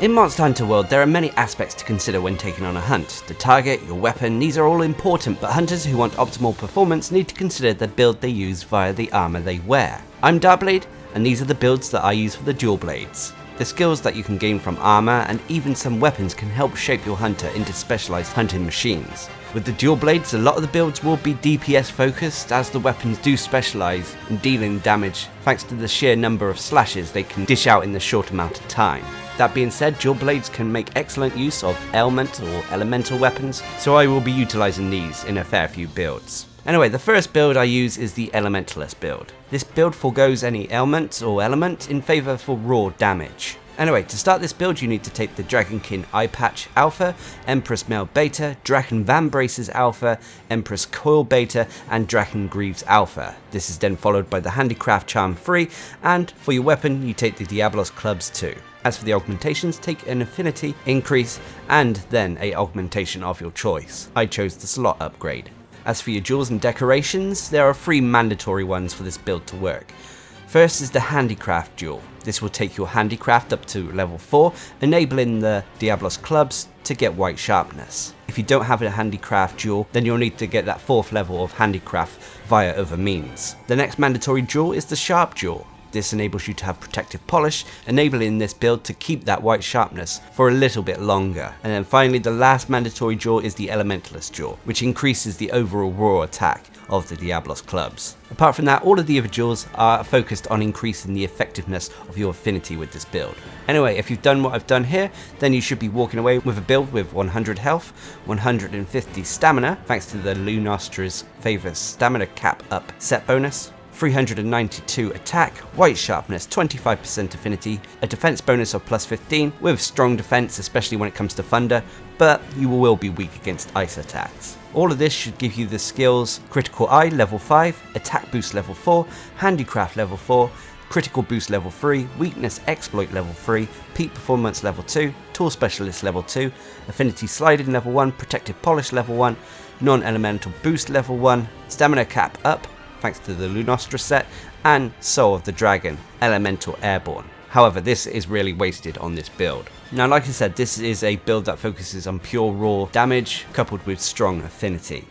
In Monster Hunter World, there are many aspects to consider when taking on a hunt. The target, your weapon, these are all important, but hunters who want optimal performance need to consider the build they use via the armor they wear. I'm Darcblade, and these are the builds that I use for the dual blades. The skills that you can gain from armor and even some weapons can help shape your hunter into specialized hunting machines. With the dual blades, a lot of the builds will be DPS focused, as the weapons do specialize in dealing damage thanks to the sheer number of slashes they can dish out in the short amount of time. That being said, dual blades can make excellent use of ailment or elemental weapons, so I will be utilizing these in a fair few builds. Anyway, the first build I use is the Elementless build. This build forgoes any ailment or element in favor for raw damage. Anyway, to start this build you need to take the Dragonkin Eye Patch Alpha, Empress Male Beta, Draken Vambraces Alpha, Empress Coil Beta, and Draken Greaves Alpha. This is then followed by the Handicraft Charm 3, and for your weapon you take the Diablos Clubs 2. As for the augmentations, take an affinity increase and then a augmentation of your choice. I chose the slot upgrade. As for your jewels and decorations, there are 3 mandatory ones for this build to work. First is the Handicraft jewel. This will take your Handicraft up to level 4, enabling the Diablos Clubs to get white sharpness. If you don't have a Handicraft jewel, then you'll need to get that 4th level of Handicraft via other means. The next mandatory jewel is the Sharp jewel. This enables you to have protective polish, enabling this build to keep that white sharpness for a little bit longer. And then finally, the last mandatory jewel is the Elementless jewel, which increases the overall raw attack of the Diablos Clubs. Apart from that, all of the other jewels are focused on increasing the effectiveness of your affinity with this build. Anyway, if you've done what I've done here, then you should be walking away with a build with 100 health, 150 stamina, thanks to the Lunostra's favourite stamina cap up set bonus, 392 attack, white sharpness, 25% affinity, a defense bonus of plus 15 with strong defense, especially when it comes to thunder, but you will be weak against ice attacks. All of this should give you the skills Critical Eye level 5, Attack Boost level 4, Handicraft level 4, Critical Boost level 3, Weakness Exploit level 3, Peak Performance level 2, Tool Specialist level 2, Affinity Sliding level 1, Protective Polish level 1, Non-Elemental Boost level 1, Stamina Cap up, thanks to the Lunostra set, and Soul of the Dragon, Elemental Airborne. However, this is really wasted on this build. Now, like I said, this is a build that focuses on pure raw damage coupled with strong affinity.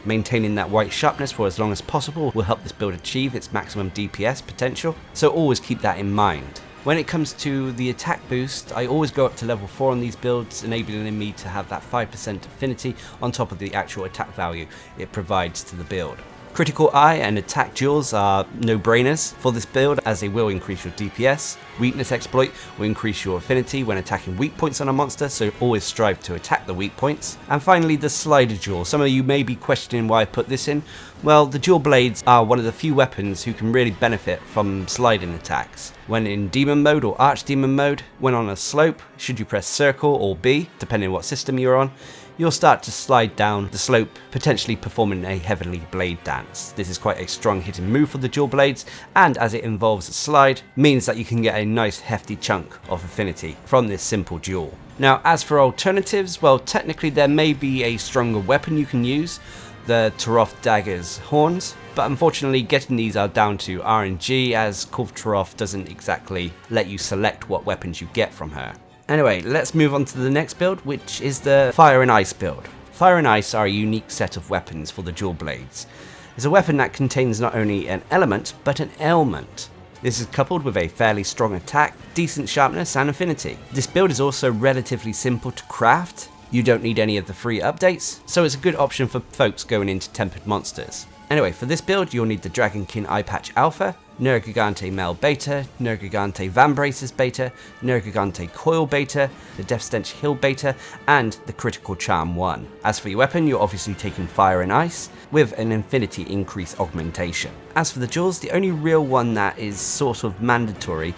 Maintaining that white sharpness for as long as possible will help this build achieve its maximum DPS potential, so always keep that in mind. When it comes to the attack boost, I always go up to level 4 on these builds, enabling me to have that 5% affinity on top of the actual attack value it provides to the build. Critical Eye and Attack jewels are no-brainers for this build, as they will increase your DPS. Weakness Exploit will increase your affinity when attacking weak points on a monster, so always strive to attack the weak points. And finally, the Slider jewel. Some of you may be questioning why I put this in. Well, the dual blades are one of the few weapons who can really benefit from sliding attacks. When in Demon mode or Archdemon mode, when on a slope, should you press Circle or B, depending on what system you're on, you'll start to slide down the slope, potentially performing a heavenly blade dance. This is quite a strong hitting move for the dual blades, and as it involves a slide, means that you can get a nice hefty chunk of affinity from this simple duel. Now, as for alternatives, well, technically there may be a stronger weapon you can use, the Turoth Dagger's Horns, but unfortunately getting these are down to RNG, as Kulve Turoth doesn't exactly let you select what weapons you get from her. Anyway, let's move on to the next build, which is the Fire and Ice build. Fire and Ice are a unique set of weapons for the dual blades. It's a weapon that contains not only an element, but an ailment. This is coupled with a fairly strong attack, decent sharpness and affinity. This build is also relatively simple to craft. You don't need any of the free updates, so it's a good option for folks going into tempered monsters. Anyway, for this build you'll need the Dragonkin Eye Patch Alpha, Nergigante Male Beta, Nergigante Vambraces Beta, Nergigante Coil Beta, the Death Stench Hill Beta, and the Critical Charm 1. As for your weapon, you're obviously taking Fire and Ice, with an Infinity Increase augmentation. As for the jewels, the only real one that is sort of mandatory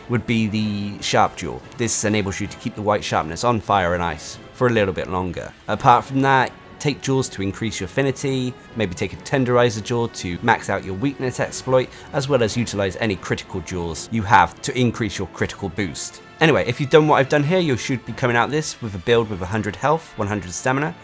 would be the Sharp jewel. This enables you to keep the white sharpness on Fire and Ice for a little bit longer. Apart from that, take jewels to increase your affinity, maybe take a Tenderizer jewel to max out your weakness exploit, as well as utilize any critical jewels you have to increase your critical boost. Anyway, if you've done what I've done here, you should be coming out this with a build with 100 health, 100 stamina,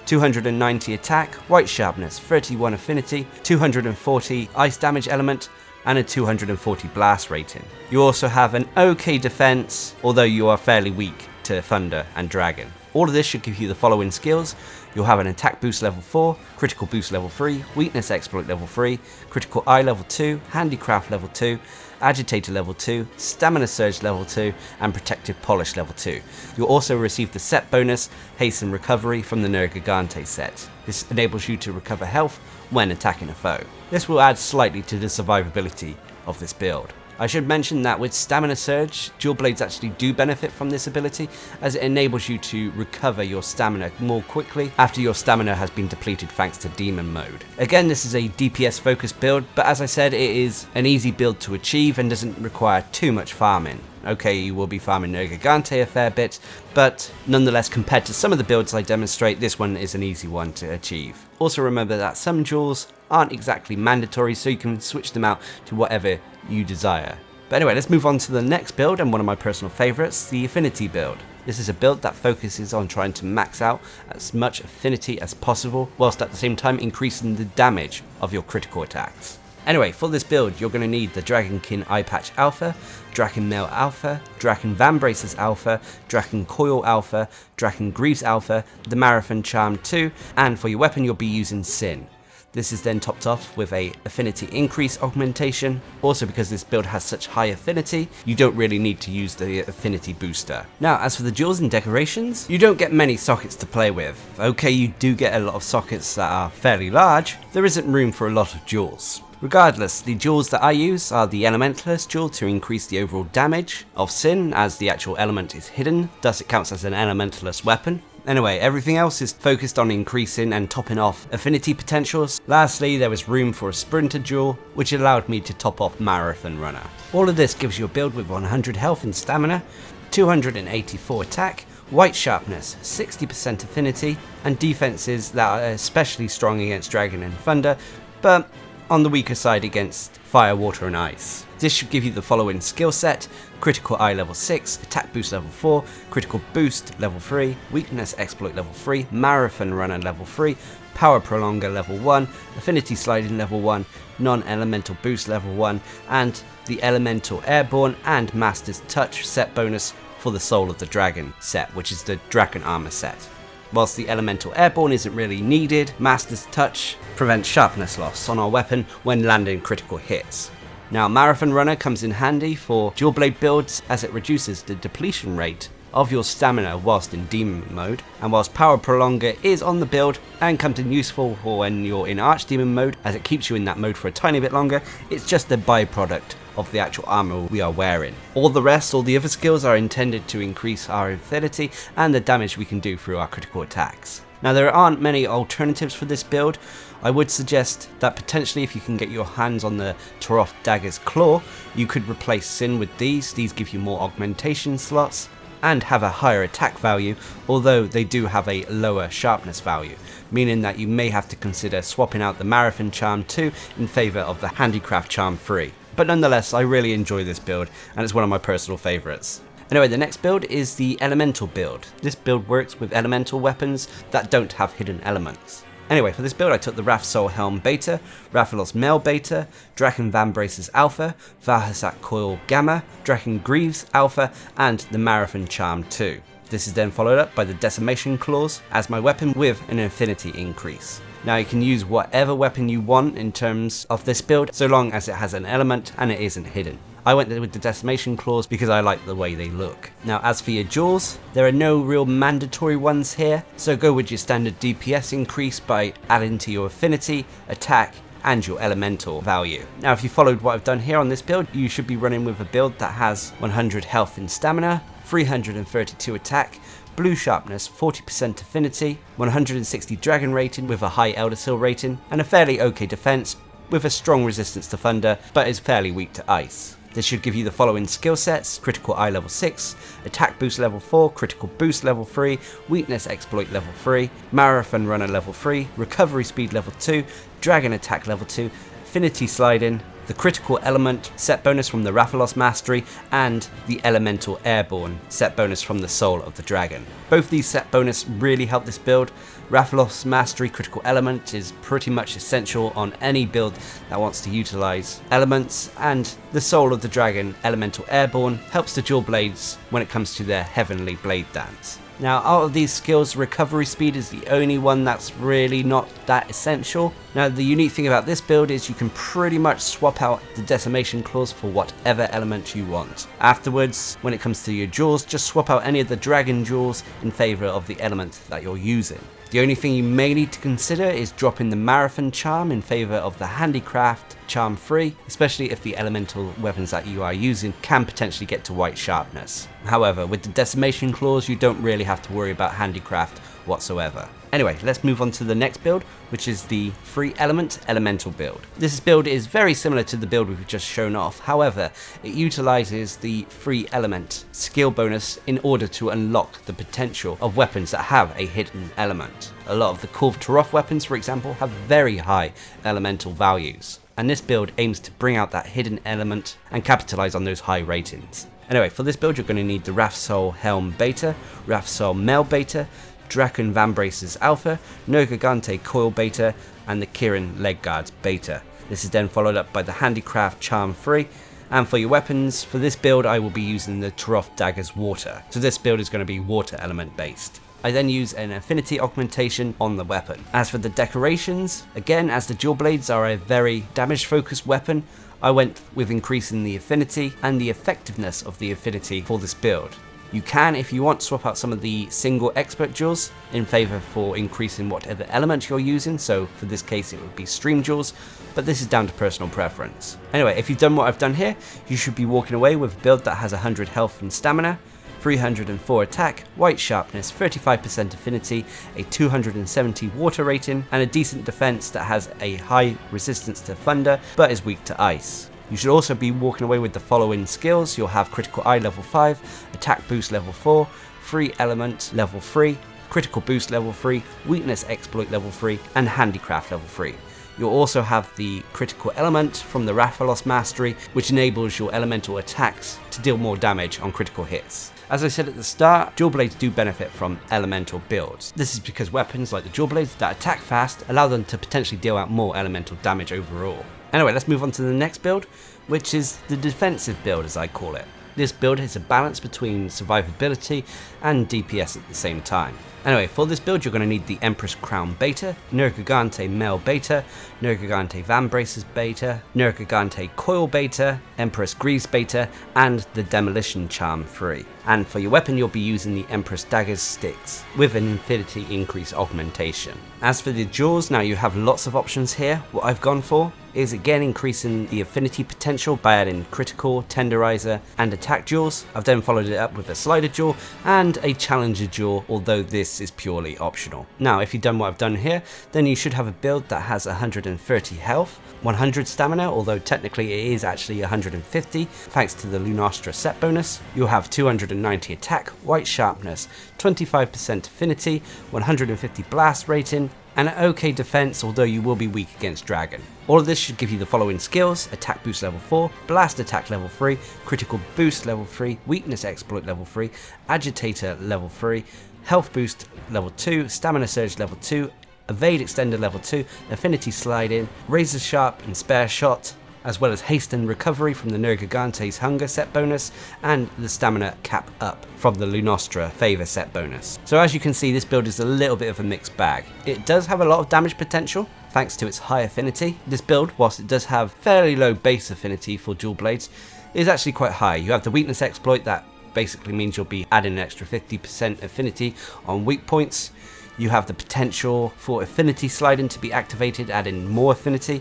290 attack, white sharpness, 31 affinity, 240 ice damage element, and a 240 blast rating. You also have an okay defense, although you are fairly weak to Thunder and Dragon. All of this should give you the following skills. You'll have an attack boost level 4, critical boost level 3, weakness exploit level 3, critical eye level 2, handicraft level 2, agitator level 2, stamina surge level 2, and protective polish level 2. You'll also receive the set bonus, hasten recovery, from the Nergigante set. This enables you to recover health when attacking a foe. This will add slightly to the survivability of this build. I should mention that with Stamina Surge, dual blades actually do benefit from this ability, as it enables you to recover your stamina more quickly after your stamina has been depleted thanks to Demon Mode. Again, this is a DPS focused build, but as I said, it is an easy build to achieve and doesn't require too much farming. Okay, you will be farming Nergigante a fair bit, but nonetheless, compared to some of the builds I demonstrate, this one is an easy one to achieve. Also remember that some duels aren't exactly mandatory, so you can switch them out to whatever you desire. But anyway, let's move on to the next build, and one of my personal favourites, the Affinity build. This is a build that focuses on trying to max out as much affinity as possible, whilst at the same time increasing the damage of your critical attacks. Anyway, for this build, you're going to need the Dragonkin Eye Patch Alpha, Draken Mail Alpha, Draken Vambraces Alpha, Draken Coil Alpha, Draken Greaves Alpha, the Marathon Charm 2, and for your weapon you'll be using Sin. This is then topped off with a affinity increase augmentation. Also, because this build has such high affinity, you don't really need to use the affinity booster. Now, as for the jewels and decorations, you don't get many sockets to play with. Okay, you do get a lot of sockets that are fairly large. There isn't room for a lot of jewels. Regardless, the jewels that I use are the Elementless jewel to increase the overall damage of Sin, as the actual element is hidden, thus it counts as an Elementless weapon. Anyway, everything else is focused on increasing and topping off affinity potentials. Lastly, there was room for a Sprinter jewel, which allowed me to top off Marathon Runner. All of this gives you a build with 100 health and stamina, 284 attack, white sharpness, 60% affinity, and defenses that are especially strong against Dragon and Thunder, but on the weaker side against fire, water and ice. This should give you the following skill set: critical eye level 6, attack boost level 4, critical boost level 3, weakness exploit level 3, marathon runner level 3, power prolonger level 1, affinity sliding level 1, non-elemental boost level 1, and the elemental airborne and master's touch set bonus for the soul of the dragon set, which is the dragon armor set. Whilst the elemental airborne isn't really needed, master's touch prevents sharpness loss on our weapon when landing critical hits. Now, Marathon Runner comes in handy for dual blade builds, as it reduces the depletion rate of your stamina whilst in demon mode, and whilst Power Prolonger is on the build and comes in useful for when you're in Archdemon mode, as it keeps you in that mode for a tiny bit longer, it's just a byproduct of the actual armor we are wearing. All the other skills are intended to increase our affinity and the damage we can do through our critical attacks. Now, there aren't many alternatives for this build. I would suggest that potentially if you can get your hands on the Toroth Dagger's Claw, you could replace Sin with these. These give you more augmentation slots and have a higher attack value, although they do have a lower sharpness value, meaning that you may have to consider swapping out the Marathon Charm 2 in favour of the Handicraft Charm 3. But nonetheless, I really enjoy this build, and it's one of my personal favourites. Anyway, the next build is the Elemental build. This build works with elemental weapons that don't have hidden elements. Anyway, for this build I took the Wrath Soul Helm Beta, Rathalos Mail Beta, Draken Vambraces Alpha, Vahazak Coil Gamma, Draken Greaves Alpha, and the Marathon Charm 2. This is then followed up by the Decimation Claws as my weapon with an affinity increase. Now, you can use whatever weapon you want in terms of this build, so long as it has an element and it isn't hidden. I went with the Decimation Claws because I like the way they look. Now, as for your jewels, there are no real mandatory ones here, so go with your standard DPS increase by adding to your affinity, attack, and your elemental value. Now, if you followed what I've done here on this build, you should be running with a build that has 100 health and stamina, 332 attack, blue sharpness, 40% affinity, 160 dragon rating with a high Eldersil rating, and a fairly okay defense with a strong resistance to thunder, but is fairly weak to ice. This should give you the following skill sets: critical eye level 6, attack boost level 4, critical boost level 3, weakness exploit level 3, marathon runner level 3, recovery speed level 2, dragon attack level 2, affinity sliding, the critical element set bonus from the Rathalos Mastery, and the elemental airborne set bonus from the Soul of the Dragon. Both these set bonus really help this build. Rathalos Mastery critical element is pretty much essential on any build that wants to utilize elements, and the Soul of the Dragon elemental airborne helps the dual blades when it comes to their heavenly blade dance. Now, out of these skills, recovery speed is the only one that's really not that essential. Now, the unique thing about this build is you can pretty much swap out the decimation clause for whatever element you want. Afterwards, when it comes to your jewels, just swap out any of the dragon jewels in favor of the element that you're using. The only thing you may need to consider is dropping the Marathon charm in favor of the Handicraft charm free, especially if the elemental weapons that you are using can potentially get to white sharpness. However, with the decimation clause, you don't really have to worry about Handicraft whatsoever. Anyway, let's move on to the next build, which is the free element elemental build. This build is very similar to the build we've just shown off. However, it utilizes the free element skill bonus in order to unlock the potential of weapons that have a hidden element. A lot of the Korv Taroth weapons, for example, have very high elemental values, and this build aims to bring out that hidden element and capitalize on those high ratings. Anyway, for this build you're going to need the Rathsoul Helm Beta, Rathsoul Mail Beta, Draken Vambraces Alpha, Nergigante Coil Beta, and the Kirin Leg Guards Beta. This is then followed up by the Handicraft Charm Free. And for your weapons, for this build I will be using the Taroth Daggers Water. So this build is going to be water element based. I then use an affinity augmentation on the weapon. As for the decorations, again, as the dual blades are a very damage focused weapon, I went with increasing the affinity and the effectiveness of the affinity for this build. You can, if you want, swap out some of the single expert jewels in favor for increasing whatever element you're using. So for this case it would be stream jewels, but this is down to personal preference. Anyway, if you've done what I've done here, you should be walking away with a build that has 100 health and stamina, 304 attack, white sharpness, 35% affinity, a 270 water rating, and a decent defense that has a high resistance to thunder but is weak to ice. You should also be walking away with the following skills. You'll have Critical Eye level 5, Attack Boost level 4, Free Element level 3, Critical Boost level 3, Weakness Exploit level 3, and Handicraft level 3. You'll also have the Critical Element from the Rathalos Mastery, which enables your elemental attacks to deal more damage on critical hits. As I said at the start, dual blades do benefit from elemental builds. This is because weapons like the dual blades that attack fast allow them to potentially deal out more elemental damage overall. Anyway, let's move on to the next build, which is the defensive build as I call it. This build is a balance between survivability and DPS at the same time. Anyway, for this build you're going to need the Empress Crown Beta, Nergigante Mail Beta, Nergigante Vambraces Beta, Nergigante Coil Beta, Empress Greaves Beta, and the Demolition Charm 3. And for your weapon you'll be using the Empress Daggers Sticks with an Infinity Increase augmentation. As for the jewels, now you have lots of options here. What I've gone for is again increasing the affinity potential by adding critical, tenderizer, and attack jewels. I've then followed it up with a slider jewel and a challenger jewel, although this is purely optional. Now if you've done what I've done here, then you should have a build that has 130 health, 100 stamina, although technically it is actually 150 thanks to the Lunastra set bonus. You'll have 290 attack, white sharpness, 25% affinity, 150 blast rating, and an okay defense, although you will be weak against dragon. All of this should give you the following skills: attack boost level 4, blast attack level 3, critical boost level 3, weakness exploit level 3, agitator level 3, health boost level 2, stamina surge level 2, evade extender level 2, affinity slide in, razor sharp and spare shot, as well as haste and recovery from the Nergigante's hunger set bonus, and the stamina cap up from the Lunastra favor set bonus. So as you can see, this build is a little bit of a mixed bag. It does have a lot of damage potential thanks to its high affinity. This build, whilst it does have fairly low base affinity for dual blades, is actually quite high. You have the weakness exploit that basically means you'll be adding an extra 50% affinity on weak points. You have the potential for affinity sliding to be activated, adding more affinity.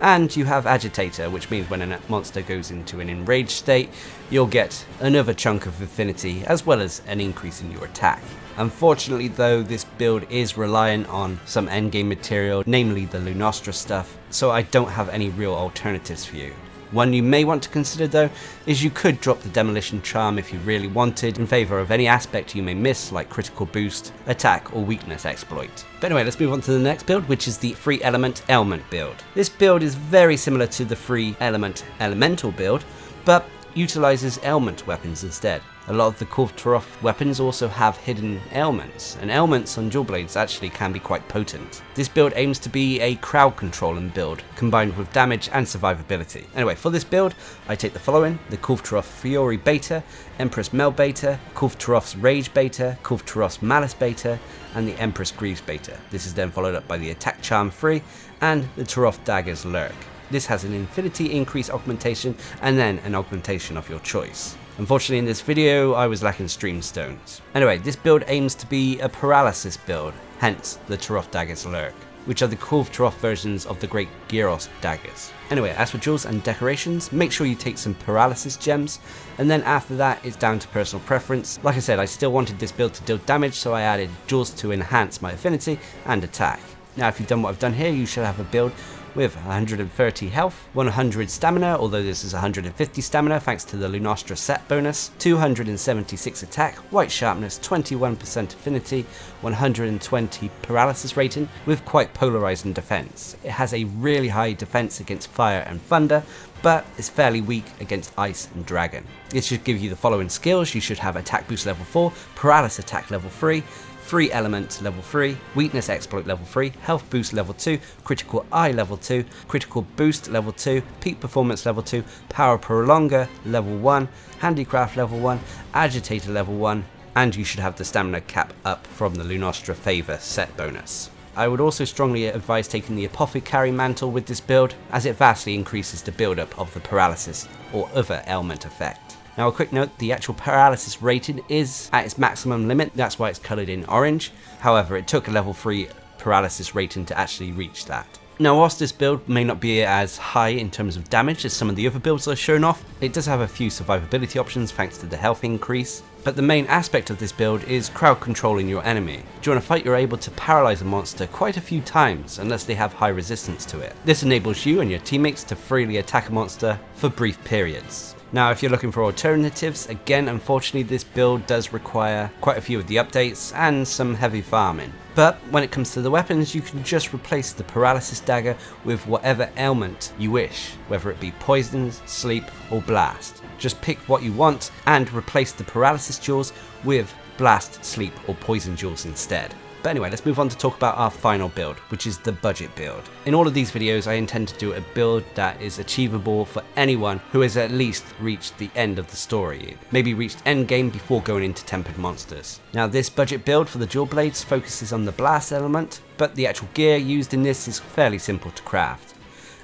And you have agitator, which means when a monster goes into an enraged state, you'll get another chunk of affinity as well as an increase in your attack. Unfortunately though, this build is reliant on some endgame material, namely the Lunastra stuff, so I don't have any real alternatives for you. One you may want to consider though is you could drop the demolition charm if you really wanted in favour of any aspect you may miss, like critical boost, attack or weakness exploit. But anyway, let's move on to the next build, which is the free element ailment build. This build is very similar to the free element elemental build, but utilises ailment weapons instead. A lot of the Korvtorov weapons also have hidden ailments, and ailments on dual blades actually can be quite potent. This build aims to be a crowd controlling build, combined with damage and survivability. Anyway, for this build, I take the following: the Korvtorov Fury Beta, Empress Mel Beta, Korvtorov's Rage Beta, Korvtorov's Malice Beta, and the Empress Greaves Beta. This is then followed up by the Attack Charm 3 and the Turov Dagger's Lurk. This has an infinity increase augmentation and then an augmentation of your choice. Unfortunately in this video I was lacking stream stones. Anyway, this build aims to be a paralysis build, hence the Turov Dagger's Lurk, which are the Korvtorov versions of the Great Gyros daggers. Anyway, as for jewels and decorations, make sure you take some paralysis gems, and then after that it's down to personal preference. Like I said, I still wanted this build to deal damage, so I added jewels to enhance my affinity and attack. Now if you've done what I've done here, you should have a build with 130 health, 100 stamina, although this is 150 stamina thanks to the Lunastra set bonus, 276 attack, white sharpness, 21% affinity, 120 paralysis rating, with quite polarizing defense. It has a really high defense against fire and thunder, but is fairly weak against ice and dragon. It should give you the following skills. You should have attack boost level 4, paralysis attack level 3, free element level 3, weakness exploit level 3, health boost level 2, critical eye level 2, critical boost level 2, peak performance level 2, power prolonger level 1, handicraft level 1, agitator level 1, and you should have the stamina cap up from the Lunastra favor set bonus. I would also strongly advise taking the Apothecary Mantle with this build, as it vastly increases the build-up of the paralysis or other ailment effect. Now a quick note, the actual paralysis rating is at its maximum limit, that's why it's coloured in orange. However, it took a level 3 paralysis rating to actually reach that. Now whilst this build may not be as high in terms of damage as some of the other builds I've shown off, it does have a few survivability options thanks to the health increase. But the main aspect of this build is crowd controlling your enemy. During a fight you're able to paralyze a monster quite a few times unless they have high resistance to it. This enables you and your teammates to freely attack a monster for brief periods. Now if you're looking for alternatives, again unfortunately this build does require quite a few of the updates and some heavy farming. But when it comes to the weapons, you can just replace the paralysis dagger with whatever ailment you wish, whether it be poison, sleep or blast. Just pick what you want and replace the paralysis jewels with blast, sleep or poison jewels instead. But anyway, let's move on to talk about our final build, which is the budget build. In all of these videos, I intend to do a build that is achievable for anyone who has at least reached the end of the story, maybe reached endgame before going into tempered monsters. Now this budget build for the dual blades focuses on the blast element, but the actual gear used in this is fairly simple to craft.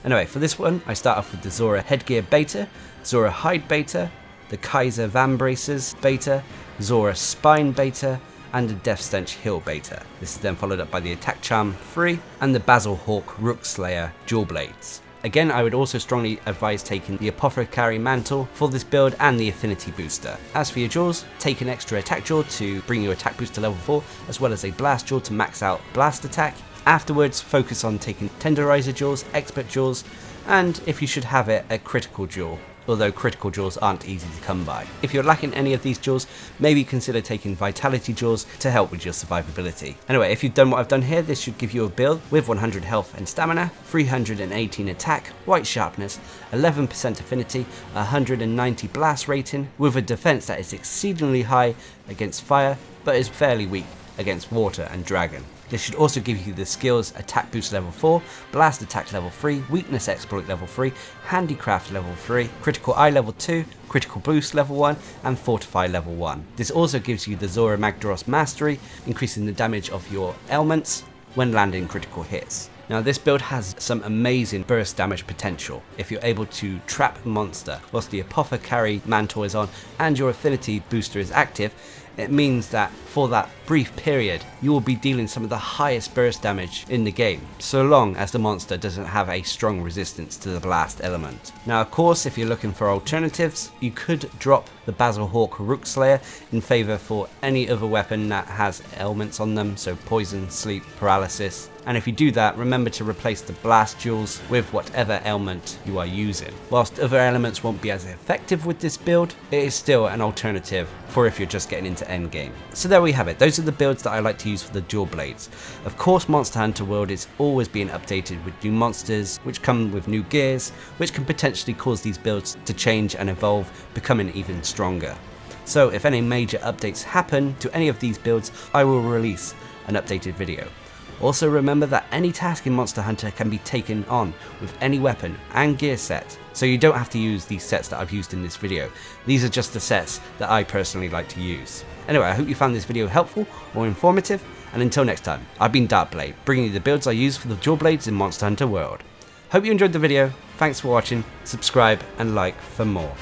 Anyway, for this one, I start off with the Zora Headgear Beta, Zora Hide Beta, the Kaiser Vambraces Beta, Zora Spine Beta, and the Death Stench Hill Beta. This is then followed up by the Attack Charm 3 and the Basil Hawk Rook Slayer Dual Blades. Again, I would also strongly advise taking the Apothecary Mantle for this build and the Affinity Booster. As for your jewels, take an extra attack jewel to bring your attack boost to level 4, as well as a blast jewel to max out blast attack. Afterwards, focus on taking Tenderizer jewels, Expert jewels, and if you should have it, a critical jewel, although critical jewels aren't easy to come by. If you're lacking any of these jewels, maybe consider taking Vitality jewels to help with your survivability. Anyway, if you've done what I've done here, this should give you a build with 100 health and stamina, 318 attack, white sharpness, 11% affinity, 190 blast rating, with a defense that is exceedingly high against fire, but is fairly weak against water and dragon. This should also give you the skills Attack Boost level 4, Blast Attack level 3, Weakness Exploit level 3, Handicraft level 3, Critical Eye level 2, Critical Boost level 1, and Fortify level 1. This also gives you the Zora Magdaros Mastery, increasing the damage of your ailments when landing critical hits. Now this build has some amazing burst damage potential if you're able to trap a monster whilst the Apothecary Mantle is on and your Affinity Booster is active. it means that for that brief period, you will be dealing some of the highest burst damage in the game, so long as the monster doesn't have a strong resistance to the blast element. Now of course, if you're looking for alternatives, you could drop the Basilhawk Rook Slayer in favour for any other weapon that has elements on them, so poison, sleep, paralysis. And if you do that, remember to replace the blast jewels with whatever element you are using. Whilst other elements won't be as effective with this build, it is still an alternative for if you're just getting into endgame. So there we have it, those are the builds that I like to use for the dual blades. Of course, Monster Hunter World is always being updated with new monsters, which come with new gears, which can potentially cause these builds to change and evolve, becoming even stronger. So if any major updates happen to any of these builds, I will release an updated video. Also remember that any task in Monster Hunter can be taken on with any weapon and gear set, so you don't have to use these sets that I've used in this video. These are just the sets that I personally like to use. Anyway, I hope you found this video helpful or informative, and until next time, I've been Darcblade, bringing you the builds I use for the dual blades in Monster Hunter World. Hope you enjoyed the video, thanks for watching, subscribe and like for more.